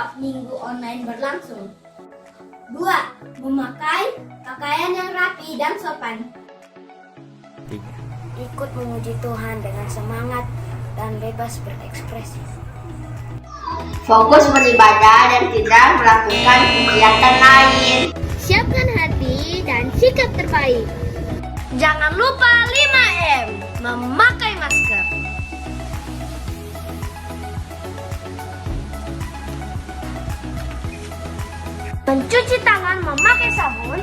sekolah minggu online berlangsung. 2. Memakai pakaian yang rapi dan sopan. 3. Ikut memuji Tuhan dengan semangat dan bebas berekspresi. Fokus beribadah dan tidak melakukan kegiatan lain. Siapkan hati dan sikap terbaik. Jangan lupa 5M, memakai masker. Mencuci tangan memakai sabun.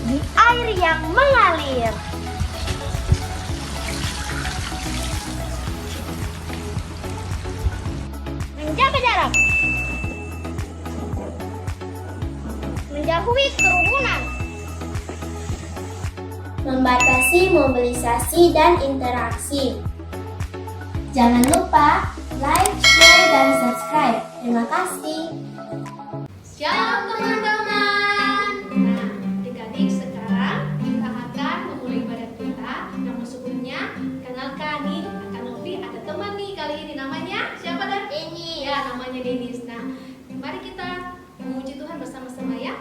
Di air yang mengalir. Menjaga jarak. Menjauhi kerumunan. Membatasi mobilisasi dan interaksi. Jangan lupa like, share, dan subscribe. Terima kasih. Shalom teman-teman. Nah, adik-adik, sekarang kita akan memulai ibadah kita. Namun sebelumnya, kenalkan nih, Kak Novi ada teman nih kali ini. Namanya siapa dan? Denis. Ya, namanya Denis. Nah, mari kita memuji Tuhan bersama-sama ya.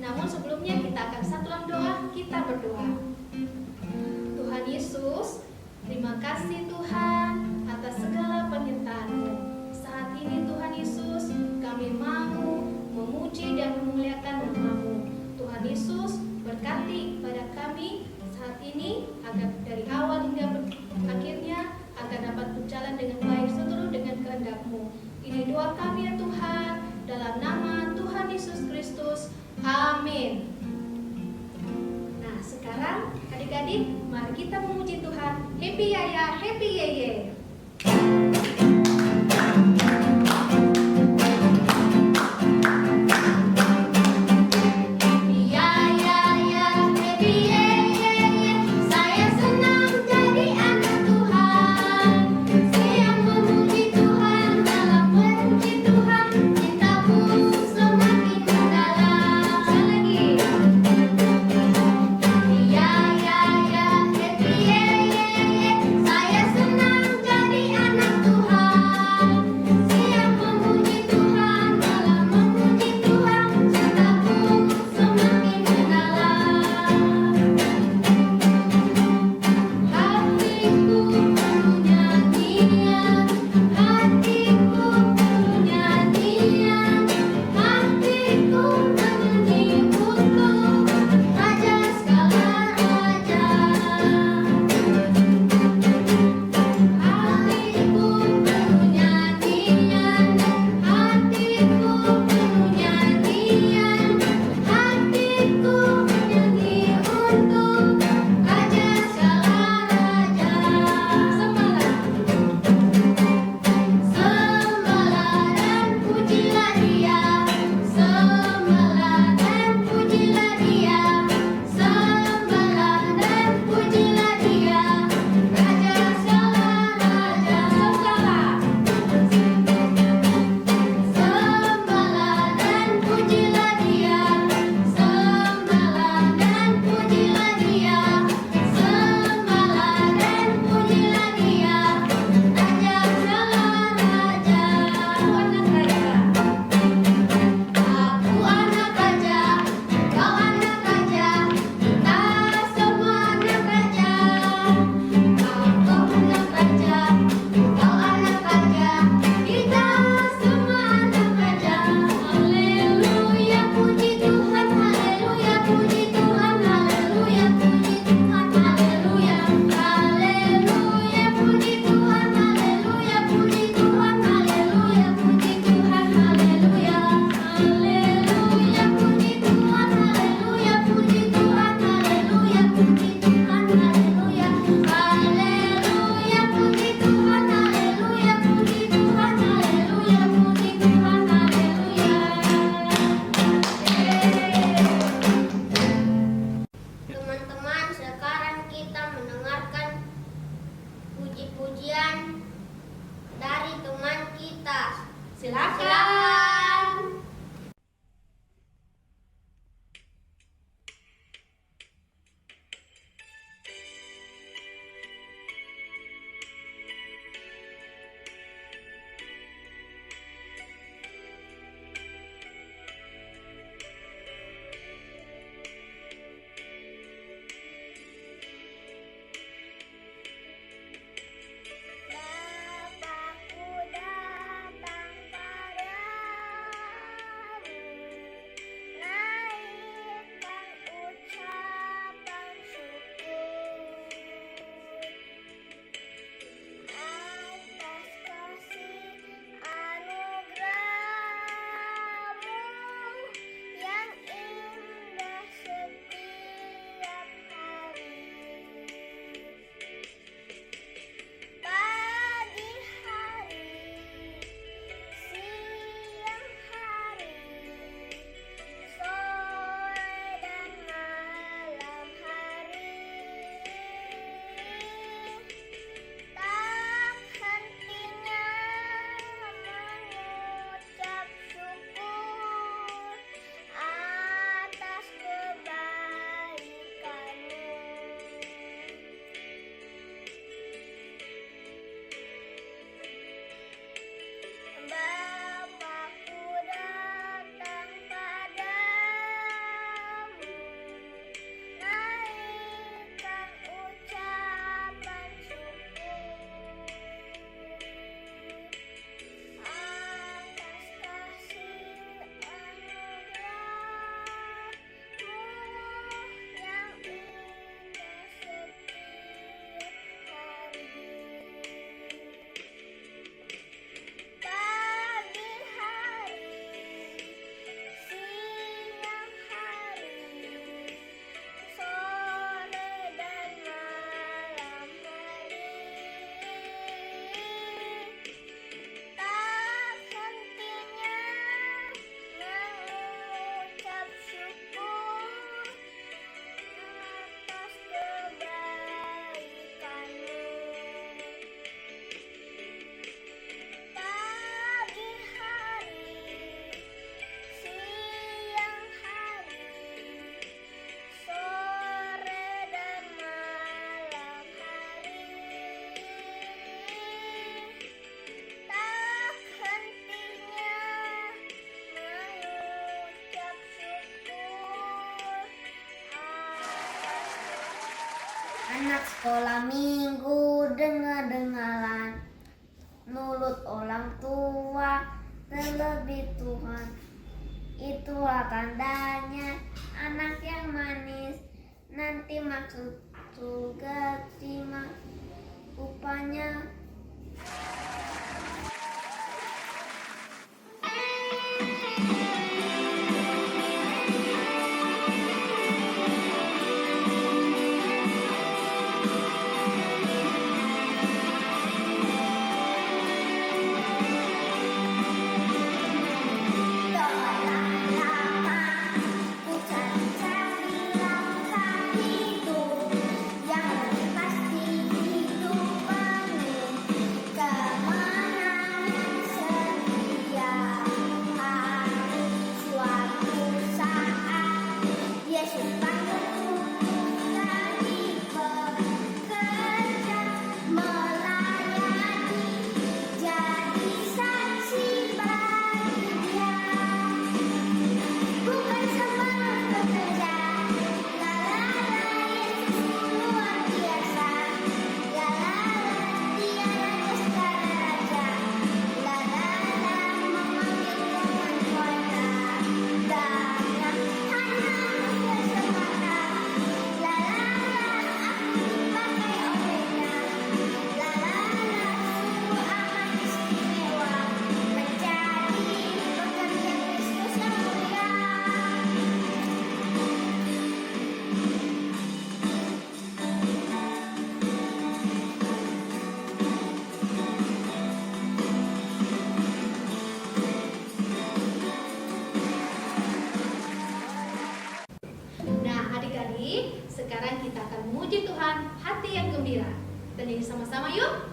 Namun sebelumnya kita akan satu dalam doa, kita berdoa. Tuhan Yesus, terima kasih Tuhan atas segala penyertaan-Mu. Saat ini Tuhan Yesus, kami mau memuji dan memuliakan nama-Mu. Tuhan Yesus, berkati pada kami saat ini agar dari awal hingga akhirnya agar dapat berjalan dengan baik seturut dengan kehendak-Mu. Ini doa kami ya Tuhan, dalam nama Tuhan Yesus Kristus. Amin. Nah, sekarang adik-adik, mari kita memuji Tuhan. Happy Yaya, happy Yeye. Saya senang Anak sekolah minggu dengar-dengaran, nurut orang tua, terlebih Tuhan. Itulah tandanya anak yang manis, nanti maksud surga terima upahnya. Nah, adik-adik, sekarang kita akan memuji Tuhan, hati yang gembira. Dan ini sama-sama yuk.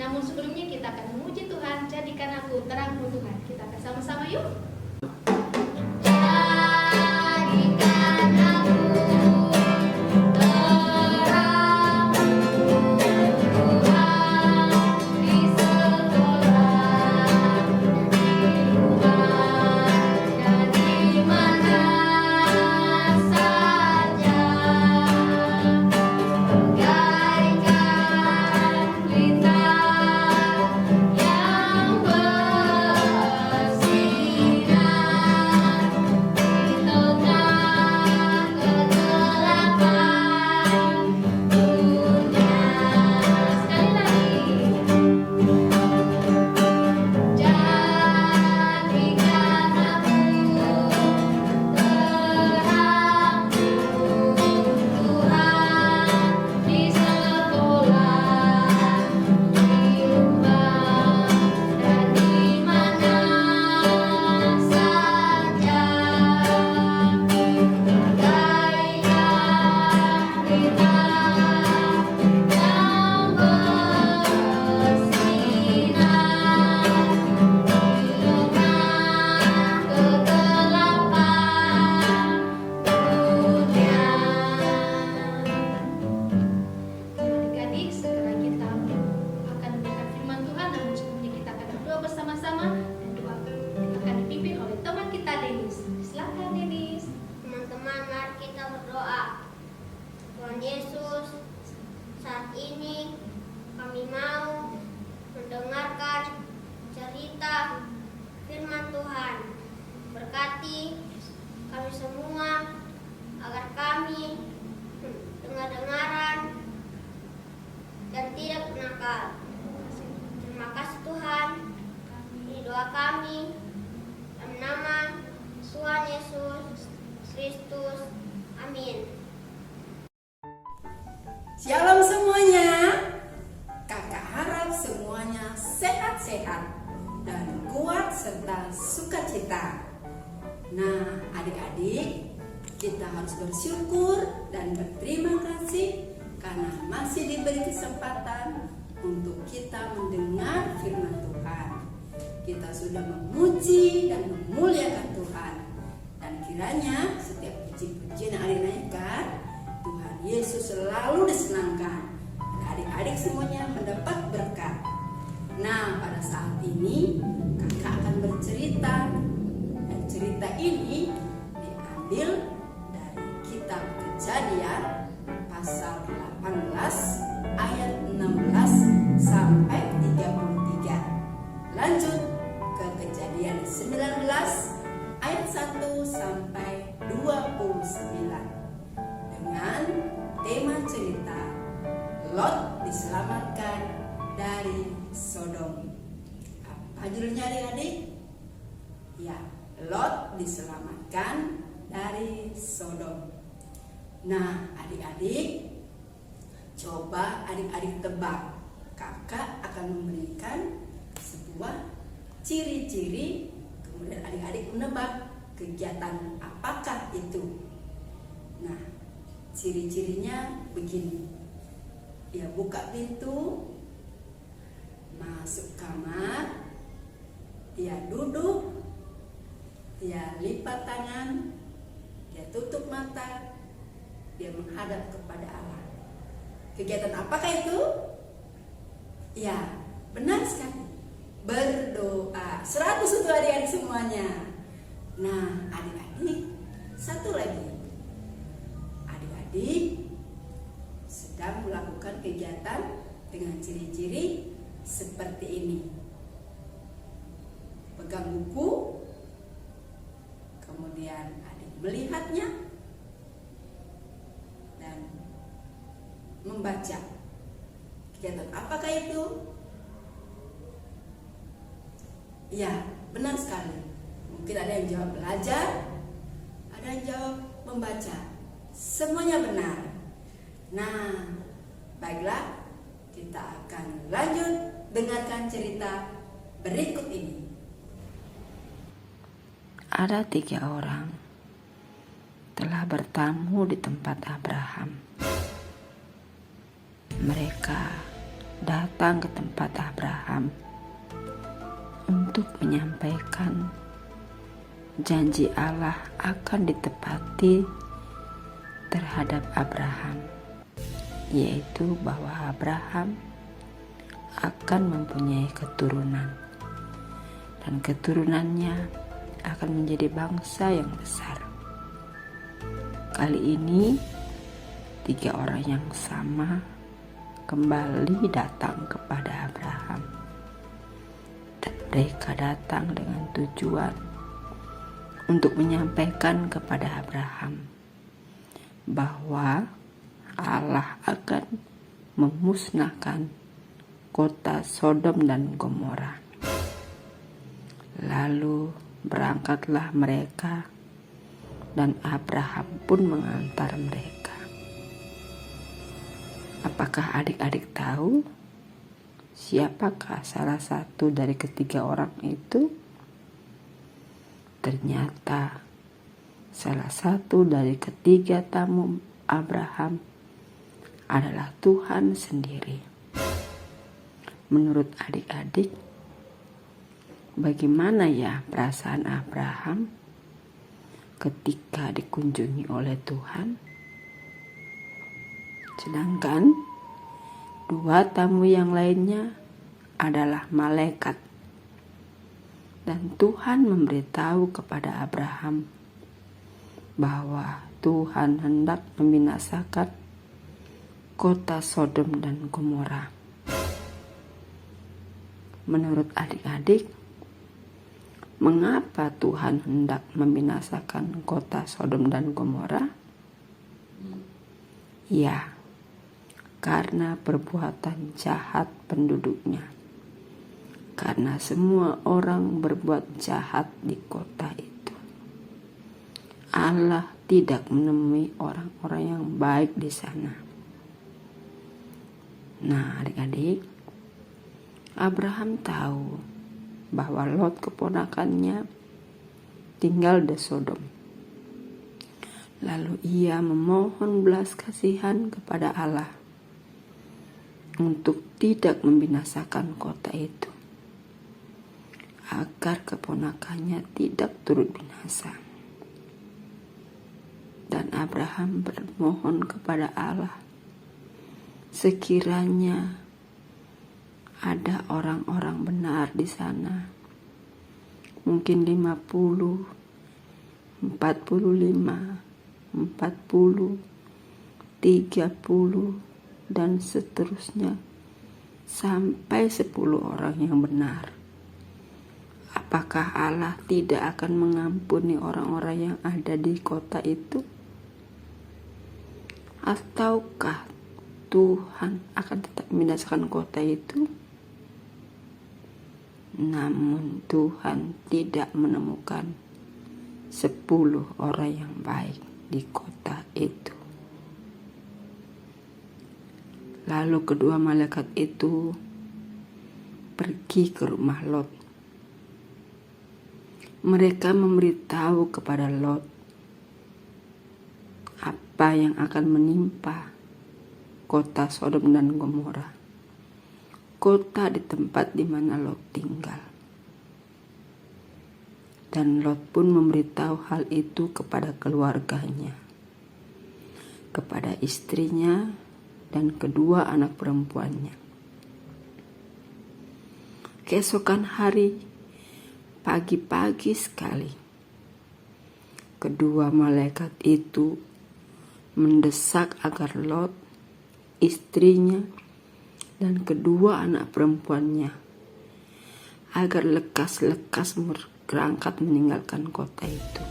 Namun sebelumnya kita akan memuji Tuhan. Jadikan aku terangmu Tuhan. Kita akan sama-sama yuk. Jadikan aku terangmu Tuhan, di sekolah, di rumah, dan di mana saja. Bagaikan pelita yang bersinar berkati kami semua agar kami dengar-dengaran dan tidak nakal. Terima kasih Tuhan. Ini doa kami dalam nama Tuhan Yesus Kristus. Amin. Shalom semuanya. Kakak harap semuanya sehat-sehat dan kuat serta sukacita. Nah, adik-adik, kita harus bersyukur dan berterima kasih karena masih diberi kesempatan untuk kita mendengar firman Tuhan. Kita sudah memuji dan memuliakan Tuhan. Dan kiranya setiap puji-pujian yang adik naikkan, Tuhan Yesus selalu disenangkan. Dan adik-adik semuanya mendapat berkat. Nah, pada saat ini kakak akan bercerita. Dan cerita ini diambil dari kitab Kejadian pasal 18 ayat 16 sampai 33. Lanjut ke Kejadian 19 ayat 1 sampai 29 dengan tema cerita Lot diselamatkan dari Sodom. Apa judulnya adik-adik? Ya, Lot diselamatkan dari Sodom. Nah, adik-adik, coba adik-adik tebak. Kakak akan memberikan sebuah ciri-ciri, kemudian adik-adik menebak kegiatan apakah itu. Nah, ciri-cirinya begini. Dia buka pintu, masuk kamar, dia duduk, dia lipat tangan, dia tutup mata, dia menghadap kepada Allah. Kegiatan apakah itu? Ya, benar sekali. Berdoa. 100 untuk adik-adik semuanya. Nah, adik-adik, satu lagi. Adik-adik sedang melakukan kegiatan dengan ciri-ciri seperti ini. Pegang buku, kemudian adik melihatnya dan membaca. Kegiatan apakah itu? Ya, benar sekali. Mungkin ada yang jawab belajar, ada yang jawab membaca. Semuanya benar. Nah, baiklah, kita akan lanjut dengarkan cerita berikut ini. Ada 3 orang telah bertamu di tempat Abraham. Mereka datang ke tempat Abraham untuk menyampaikan janji Allah akan ditepati terhadap Abraham, yaitu bahwa Abraham akan mempunyai keturunan dan keturunannya akan menjadi bangsa yang besar. Kali ini 3 orang yang sama kembali datang kepada Abraham. Dan mereka datang dengan tujuan untuk menyampaikan kepada Abraham bahwa Allah akan memusnahkan kota Sodom dan Gomora. Lalu berangkatlah mereka dan Abraham pun mengantar mereka. Apakah adik-adik tahu siapakah salah satu dari ketiga orang itu? Ternyata salah satu dari ketiga tamu Abraham adalah Tuhan sendiri. Menurut adik-adik, bagaimana ya perasaan Abraham ketika dikunjungi oleh Tuhan? Sedangkan 2 tamu yang lainnya adalah malaikat. Dan Tuhan memberitahu kepada Abraham bahwa Tuhan hendak membinasakan kota Sodom dan Gomora. Menurut adik-adik, Mengapa Tuhan hendak membinasakan kota Sodom dan Gomora? Ya, karena perbuatan jahat penduduknya. Karena semua orang berbuat jahat di kota itu. Allah tidak menemui orang-orang yang baik di sana. Nah, adik-adik, Abraham tahu bahwa Lot keponakannya tinggal di Sodom. Lalu ia memohon belas kasihan kepada Allah untuk tidak membinasakan kota itu, agar keponakannya tidak turut binasa. Dan Abraham bermohon kepada Allah, sekiranya ada orang-orang benar di sana, mungkin 50, 45, 40, 30, dan seterusnya, sampai 10 orang yang benar. Apakah Allah tidak akan mengampuni orang-orang yang ada di kota itu? Ataukah Tuhan akan tetap membinasakan kota itu? Namun Tuhan tidak menemukan 10 orang yang baik di kota itu. Lalu kedua malaikat itu pergi ke rumah Lot. Mereka memberitahu kepada Lot apa yang akan menimpa kota Sodom dan Gomora, kota di tempat di mana Lot tinggal. Dan Lot pun memberitahu hal itu kepada keluarganya, kepada istrinya dan kedua anak perempuannya. Keesokan hari, pagi-pagi sekali, kedua malaikat itu mendesak agar Lot, istrinya, dan kedua anak perempuannya agar lekas-lekas berangkat meninggalkan kota itu,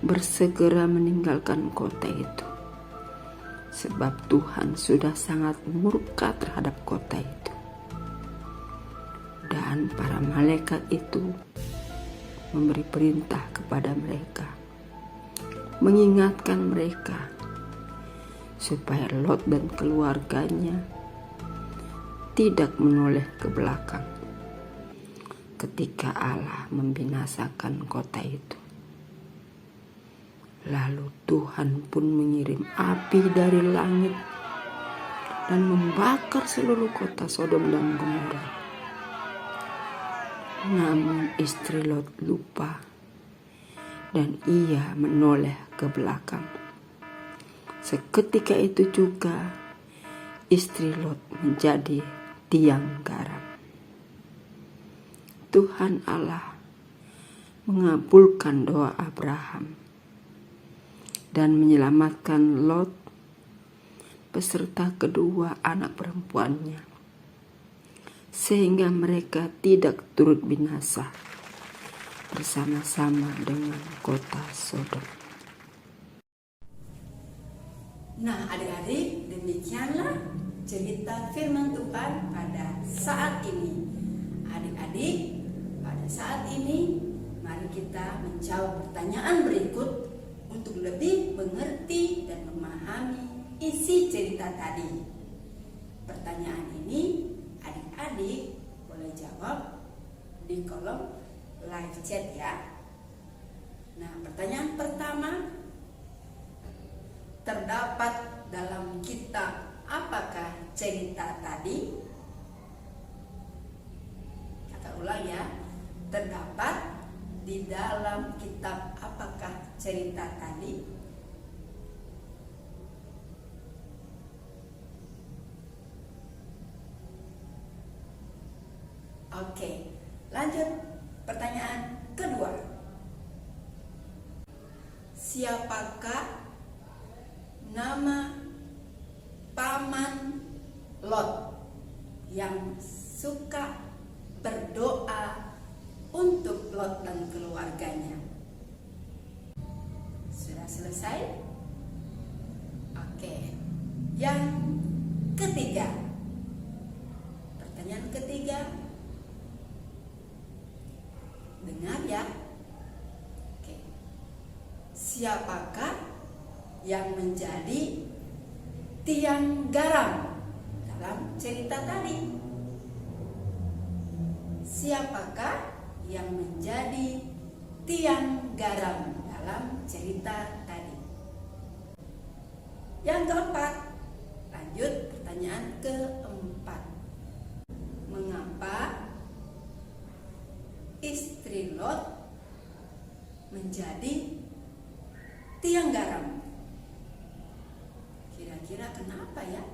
bersegera meninggalkan kota itu, sebab Tuhan sudah sangat murka terhadap kota itu. Dan para malaikat itu memberi perintah kepada mereka, mengingatkan mereka supaya Lot dan keluarganya tidak menoleh ke belakang ketika Allah membinasakan kota itu. Lalu Tuhan pun mengirim api dari langit dan membakar seluruh kota Sodom dan Gomora. Namun istri Lot lupa dan ia menoleh ke belakang. Seketika itu juga istri Lot menjadi tiang garam. Tuhan Allah mengabulkan doa Abraham dan menyelamatkan Lot beserta kedua anak perempuannya, sehingga mereka tidak turut binasa bersama-sama dengan kota Sodom. Nah, adik-adik, demikianlah cerita firman Tuhan pada saat ini. Adik-adik, pada saat ini mari kita menjawab pertanyaan berikut untuk lebih mengerti dan memahami isi cerita tadi. Pertanyaan ini adik-adik boleh jawab di kolom live chat ya. Nah, pertanyaan pertama, terdapat dalam kitab apakah cerita tadi? Kata ulang ya. Terdapat di dalam kitab apakah cerita tadi? Oke, lanjut pertanyaan kedua. Siapakah nama paman Lot yang suka berdoa untuk Lot dan keluarganya. Sudah selesai? Oke. Yang ketiga. Pertanyaan ketiga. Dengar ya. Oke. Siapakah yang menjadi tiang garam dalam cerita tadi? Siapakah yang menjadi tiang garam dalam cerita tadi? Yang keempat, lanjut pertanyaan keempat. Mengapa istri Lot menjadi tiang garam? Kira-kira kenapa ya?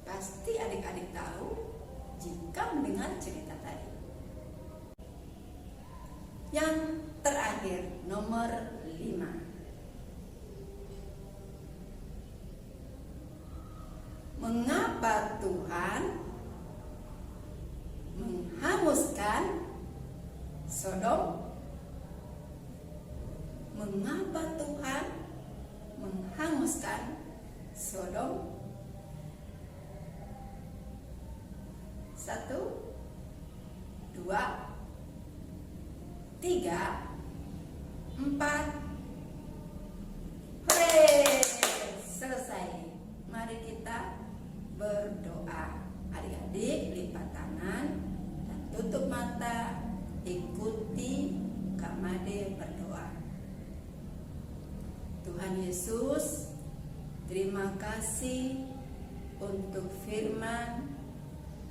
Pasti adik-adik tahu jika mendengar cerita tadi. Yang terakhir, nomor 5. Mengapa Tuhan menghanguskan Sodom? Mengapa Tuhan menghanguskan Sodom? 1, 2, 3, 4. Hore! Selesai. Mari kita berdoa. Adik-adik lipat tangan dan tutup mata. Ikuti Kak Made berdoa. Tuhan Yesus, terima kasih untuk firman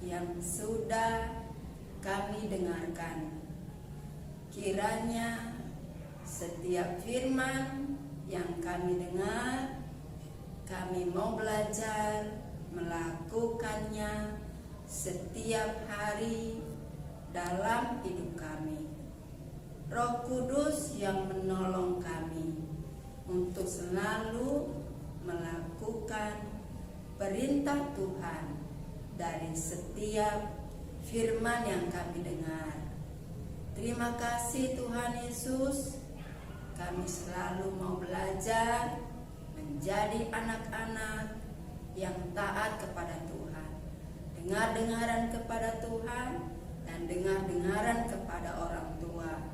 yang sudah kami dengarkan. Kiranya setiap firman yang kami dengar, kami mau belajar melakukannya setiap hari dalam hidup kami. Roh Kudus yang menolong kami untuk selalu melakukan perintah Tuhan dari setiap firman yang kami dengar. Terima kasih Tuhan Yesus. Kami selalu mau belajar menjadi anak-anak yang taat kepada Tuhan, dengar-dengaran kepada Tuhan, dan dengar-dengaran kepada orang tua.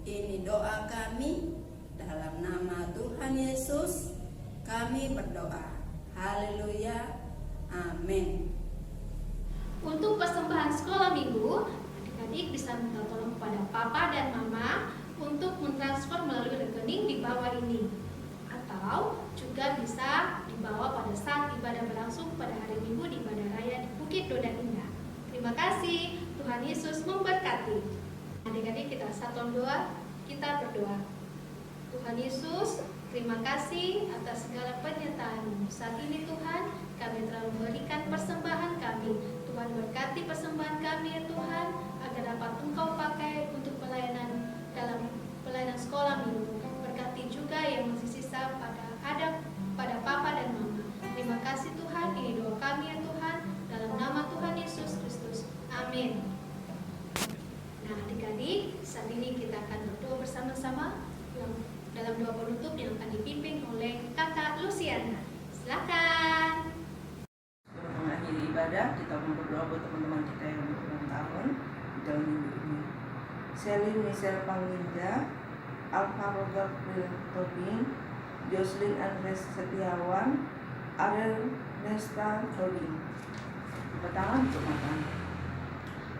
Ini doa kami dalam nama Tuhan Yesus. Kami berdoa. Haleluya. Amin. Untuk persembahan sekolah minggu, adik-adik bisa minta tolong kepada papa dan mama untuk mentransfer melalui rekening di bawah ini, atau juga bisa dibawa pada saat ibadah berlangsung pada hari Minggu di Ibadah Raya di Bukit Dodan Indah. Terima kasih, Tuhan Yesus memberkati. Adik-adik kita satuan doa, kita berdoa. Tuhan Yesus, terima kasih atas segala penyertaan-Mu. Saat ini Tuhan, kami telah memberikan persembahan kami. Tuhan berkati persembahan kami ya Tuhan, agar dapat Engkau pakai untuk pelayanan dalam pelayanan sekolah minggu. Berkati juga yang masih sisa pada papa dan mama. Terima kasih Tuhan, ini doa kami ya Tuhan, dalam nama Tuhan Yesus Kristus. Amin. Nah adik-adik, saat ini kita akan berdoa bersama-sama dalam doa penutup yang akan dipimpin oleh Kakak Luciana. Silakan. Sebelum mengakhiri ibadah, kita mau berdoa buat teman-teman kita yang berulang tahun di dalam minggu ini. Selin Michelle Panginda, Alvaro Gabriel Tobing, Jocelyn Andres Setiawan, Ariel Nesta Tobing. Pertama untuk makan.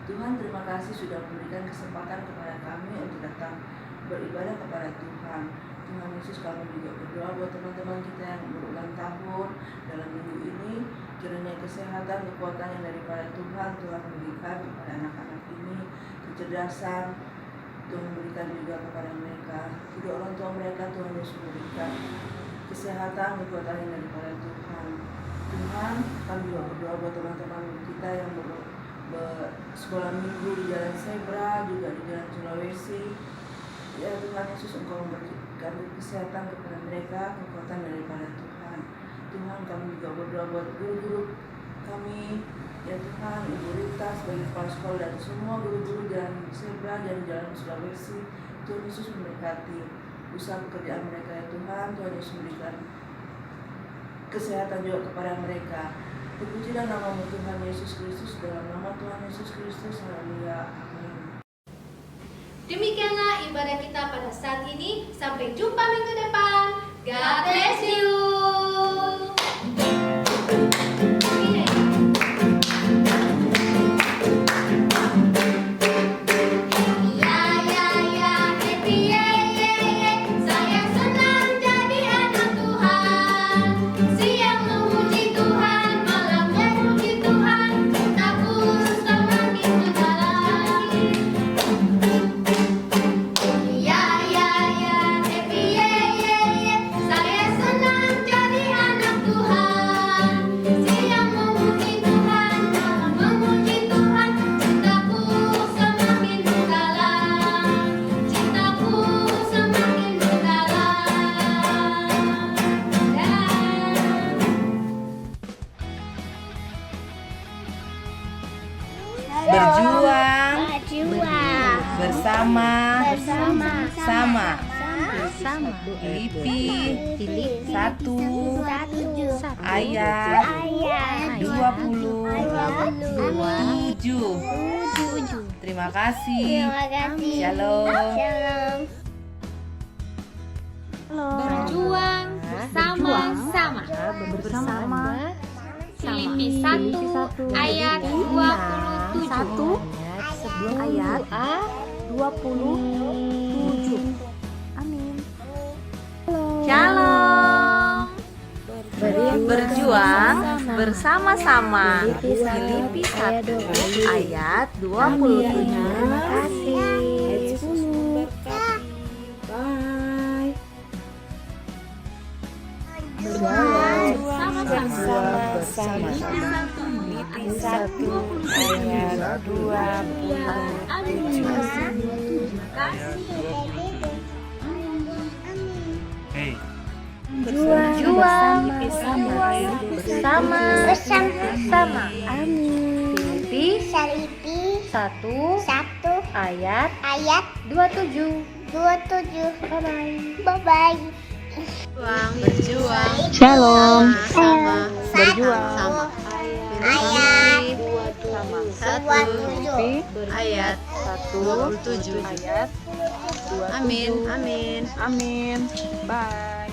Tuhan, terima kasih sudah memberikan kesempatan kepada kami untuk datang beribadah kepada Tuhan. Tuhan Yesus, kami juga berdoa buat teman-teman kita yang berulang tahun dalam minggu ini. Kiranya kesehatan, kekuatan yang daripada Tuhan berikan kepada anak-anak ini, kecerdasan Tuhan berikan juga kepada mereka. Juga orang tua mereka Tuhan Yesus berikan kesehatan, kekuatan yang daripada Tuhan. Tuhan, kami juga berdoa buat teman-teman kita yang sekolah minggu di Jalan Zebra, juga di Jalan Sulawesi. Ya Tuhan Yesus, Engkau memberikan kesehatan kepada mereka, kekuatan daripada Tuhan. Tuhan, kami juga berdoa buat guru-guru kami Ya Tuhan, Ibu Rita sebagai kepala sekolah dan semua guru-guru dan Sebra dan Jalan Sulawesi, Tuhan Yesus memberkati usaha pekerjaan mereka ya Tuhan. Tuhan Yesus memberikan kesehatan juga kepada mereka. Terpujilah nama-Mu Tuhan Yesus Kristus, dalam nama Tuhan Yesus Kristus. Haleluya. Amin. Demikianlah ibadah kita pada saat ini. Sampai jumpa minggu depan. God bless you. Berjuang bersama sama Filipi 1 ayat 27. Terima kasih. Shalom. Berjuang bersama-sama. Filipi 1 ayat 27. Ayat 27. Amin. Shalom. Berjuang bersama-sama. Filipi 1 ayat 27. Terima kasih. Bye. Bersama-sama. Filipi 1 ayat 27. Berjuang bersama. Amin. Filipi 1 ayat 27. Bye bye. Berjuang. Shalom. Berjuang. Ayat 1 ayat 27. ayat 27. Amin. Bye.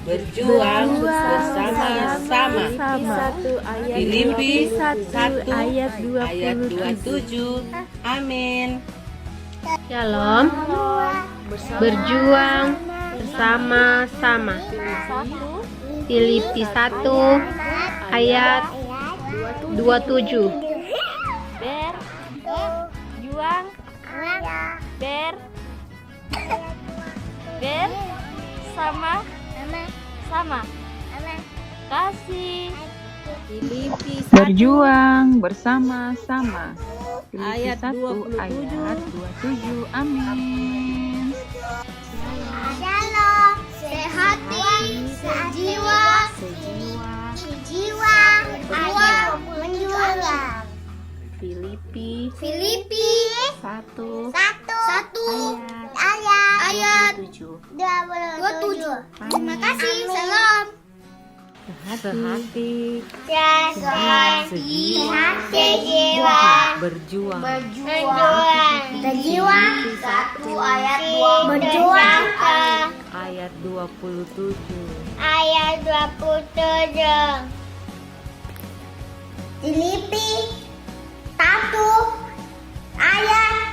Berjuang bersama-sama. Filipi 1 ayat 27. Amin. Shalom. Berjuang bersama-sama. Filipi 1 ayat 27. Berjuang bersama-sama. Kasih. Filipi 1 Berjuang bersama-sama. ayat 1 ayat 27. Amin. Shalom, sehati, sejiwa, menjuang. Filipi Filipi 1 ayat 27. 27. Terima kasih. Salam. Sehati. Sejiwa. Berjuang. Sejiwa. 1 ayat 2. Berjuang. Ayat 27. Filipi 1 ayat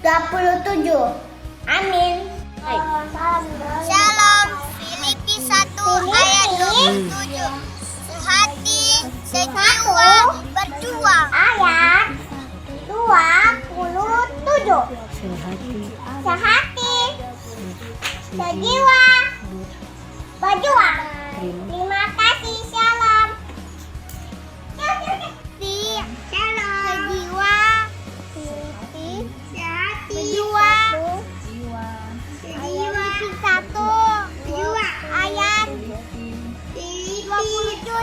27. Amin. Shalom. Filipi 1 ayat 27. Sehati, sejiwa, berjuang. Ayat 27. Sehati, sejiwa, berjuang. Terima kasih. Shalom. Sejiwa, Filipi 1 ayat 27.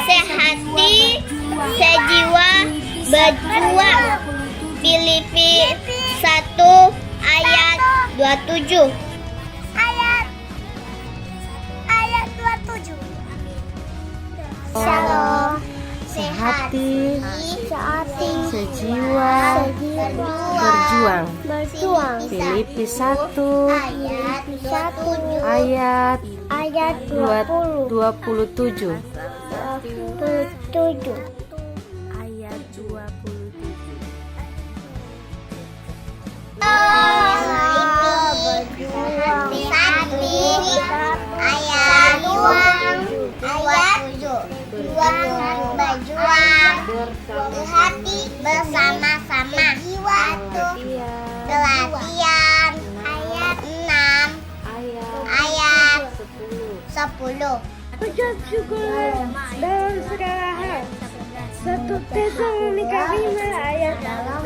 sehati, sejiwa, berjuang. Filipi 1 ayat 27. Ayat 27. Shalom. Sehati, sejiwa, berjuang. Filipi 1 ayat 27. Ayat 27. Berjuang, berhati bersama-sama. Gelatian ayat 6 ayat 10. Ucap syukur dalam segala hal. 1 Tesalonika 5 ayat 18. 1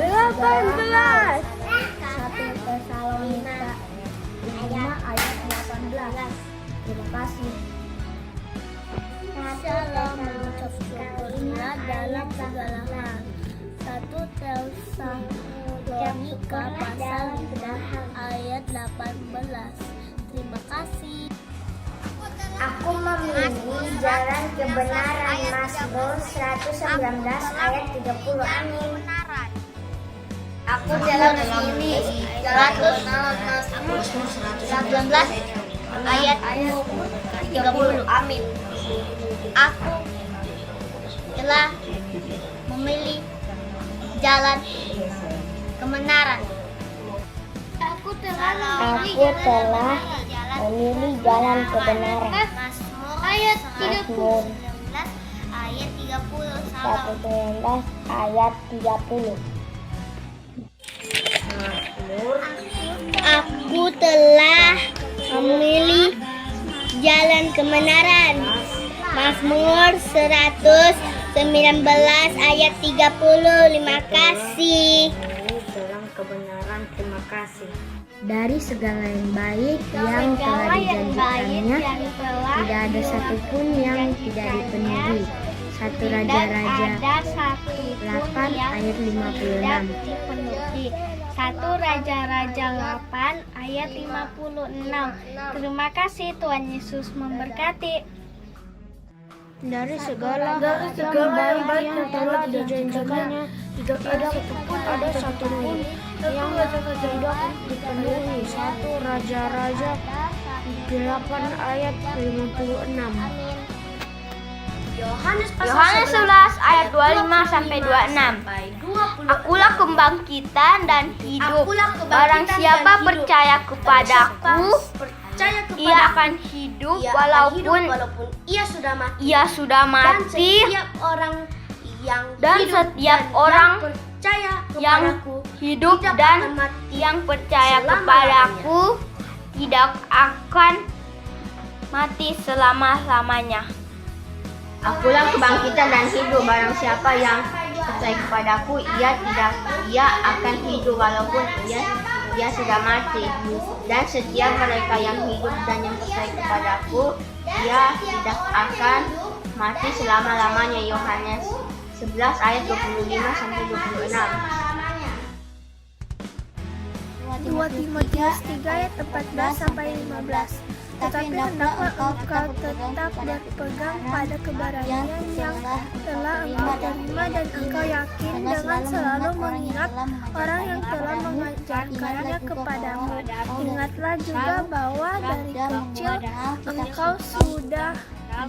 Tesalonika 5 ayat 18. Terima kasih. Shalom, mengucap syukurlah dalam segala hal. 1 Tesalonika pasal 6 ayat 18. Terima kasih. Aku memilih jalan kebenaran. Mazmur 119 ayat 30. Amin. Aku telah memilih jalan kebenaran. Mazmur 119 ayat 30. Amin. Aku telah memilih jalan kebenaran. Aku telah memilih jalan kebenaran. Ayat 30. Ayat 30. 119 ayat 30. Aku telah memilih jalan kebenaran. Mazmur 119 ayat 30. Terima kasih. Jalan kebenaran, terima kasih. Dari segala yang baik yang telah dijanjikannya, tidak ada satupun yang tidak dipenuhi. 1 Raja-Raja 8 ayat 56. 1 Raja-Raja 8 ayat 56. Terima kasih, Tuhan Yesus memberkati. Dari segala yang baik yang telah dijanjikannya, tidak ada satupun yang tidak dipenuhi. 1 Raja-Raja 8 ayat 56. Yohanes 11 ayat 25 sampai 26. Akulah kebangkitan dan hidup. Barang siapa percaya kepadaku, ia akan hidup walaupun ia sudah mati. Dan setiap orang yang hidup dan yang percaya kepadaku tidak akan mati selama-lamanya. Akulah kebangkitan dan hidup. Barang siapa yang percaya kepadaku, ia akan hidup walaupun ia sudah mati. Dan setiap mereka yang hidup dan yang percaya kepadaku, ia tidak akan mati selama-lamanya. Yohanes 11 ayat 25 sampai 26. 2 Timotius 3 ayat 14 sampai 15. Tetapi hendaklah engkau tetap berpegang pada kebenaran yang telah engkau terima dan engkau yakin, dengan selalu mengingat orang yang telah mengajarkannya kepadamu. Ingatlah juga bahwa dari kecil engkau sudah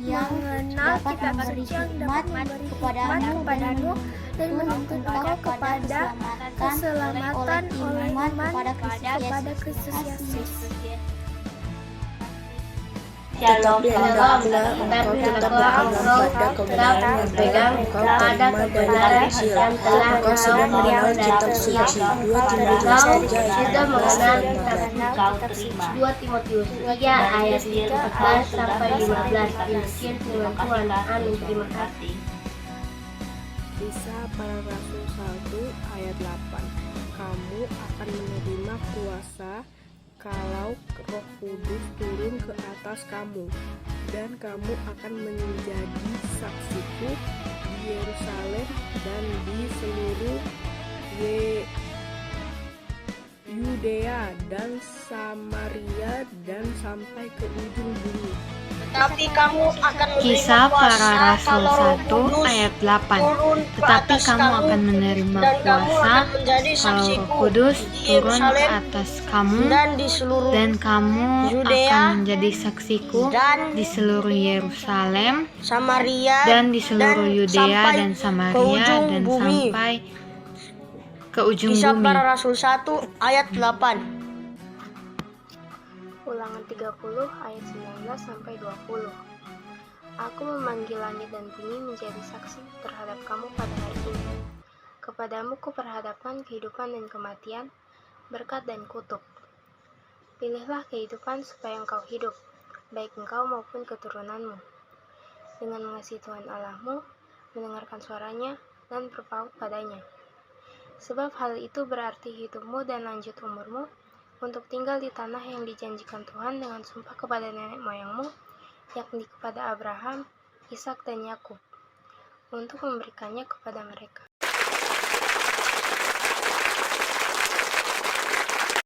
mengenal kitab suci yang dapat memberi hikmat kepadamu dan menuntun engkau kepada keselamatan oleh iman kepada Kristus Yesus. Shalom, Hendaklah engkau tetap berpegang pada kebenaran yang telah engkau terima dari kecil. Engkau sudah mengenal kitab suci. 2 Timotius 3 ayat 14. 2 Timotius 3 ayat 14 sampai 15. Demikian firman Tuhan. Amin. Terima kasih. Kisah Para Rasul 1 ayat 8. Kamu akan menerima kuasa kalau Roh Kudus turun ke atas kamu, dan kamu akan menjadi saksiku di Yerusalem dan di seluruh Yudea dan Samaria dan sampai ke ujung bumi. Tetapi kamu akan Kisah Para Rasul 1 ayat 8. Tetapi kamu akan menerima kuasa kalau Roh Kudus turun ke atas kamu, dan kamu akan menjadi saksiku di seluruh Yerusalem dan di seluruh Yudea dan Samaria dan sampai ke ujung Kisah bumi. Para Rasul 1 ayat 8. Ulangan 30 ayat 19 sampai 20. Aku memanggil langit dan bumi menjadi saksi terhadap kamu pada hari ini. Kepadamu kuperhadapkan kehidupan dan kematian, berkat dan kutuk. Pilihlah kehidupan supaya engkau hidup, baik engkau maupun keturunanmu, dengan mengasihi Tuhan Allahmu, mendengarkan suaranya, dan berpaut padanya. Sebab hal itu berarti hidupmu dan lanjut umurmu, untuk tinggal di tanah yang dijanjikan Tuhan dengan sumpah kepada nenek moyangmu, yakni kepada Abraham, Ishak dan Yakub, untuk memberikannya kepada mereka.